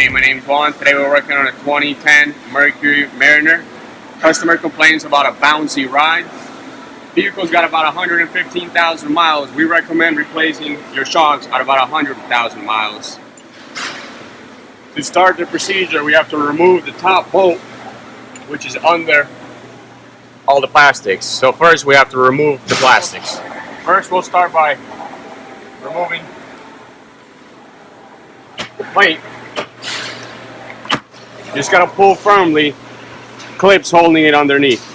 Hey, my name's Juan. Today we're working on a 2010 Mercury Mariner. Customer complains about a bouncy ride. Vehicle's got about 115,000 miles. We recommend replacing your shocks at about 100,000 miles. To start the procedure, we have to remove the top bolt, which is under all the plastics. So first we have to remove the plastics. First we'll start by removing the plate. Just gotta pull firmly, clips holding it underneath.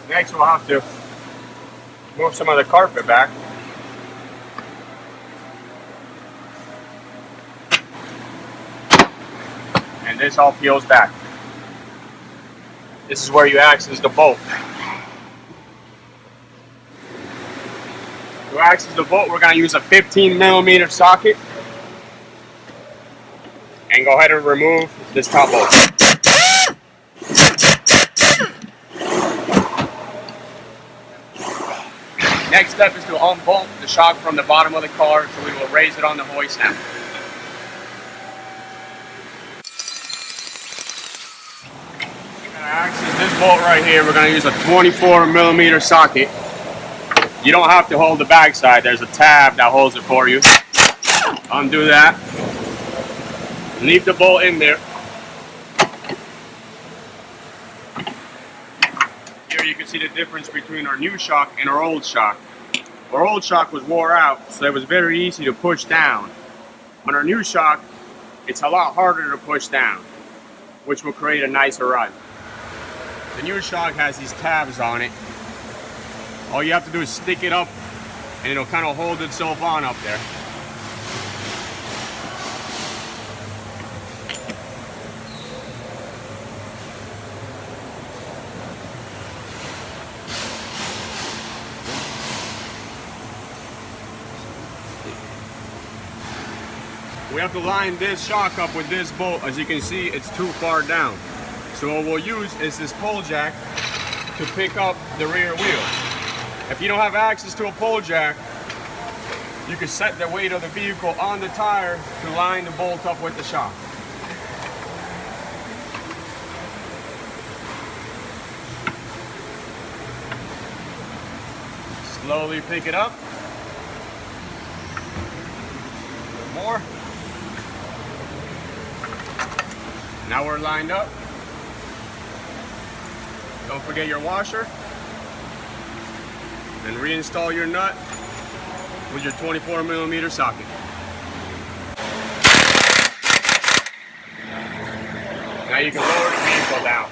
Next we'll have to move some of the carpet back. And this all peels back. This is where you access the bolt. To access the bolt, we're going to use a 15mm socket. And go ahead and remove this top bolt. Next step is to unbolt the shock from the bottom of the car, so we will raise it on the hoist now. To access this bolt right here, we're going to use a 24mm socket. You don't have to hold the back side. There's a tab that holds it for you. Undo that. Leave the bolt in there. Here you can see the difference between our new shock and our old shock. Our old shock was wore out, so it was very easy to push down. On our new shock, it's a lot harder to push down, which will create a nicer ride. The new shock has these tabs on it. All you have to do is stick it up and it'll kind of hold itself on up there. We have to line this shock up with this bolt. As you can see, it's too far down. So what we'll use is this pole jack to pick up the rear wheel. If you don't have access to a pole jack, you can set the weight of the vehicle on the tire to line the bolt up with the shock. Slowly pick it up. More. Now we're lined up. Don't forget your washer. And reinstall your nut with your 24mm socket. Now you can lower the vehicle down.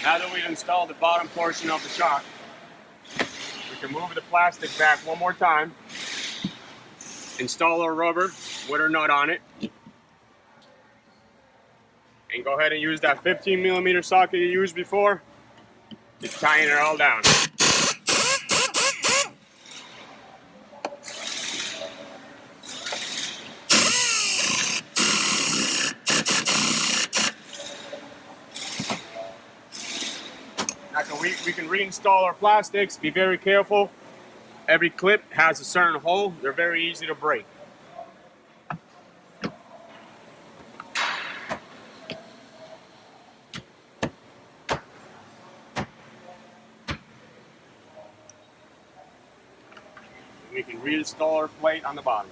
Now that we've installed the bottom portion of the shock, we can move the plastic back one more time. Install our rubber with our nut on it. And go ahead and use that 15mm socket you used before. Just tying it all down. Now we can reinstall our plastics. Be very careful. Every clip has a certain hole. They're very easy to break. We can reinstall our plate on the bottom.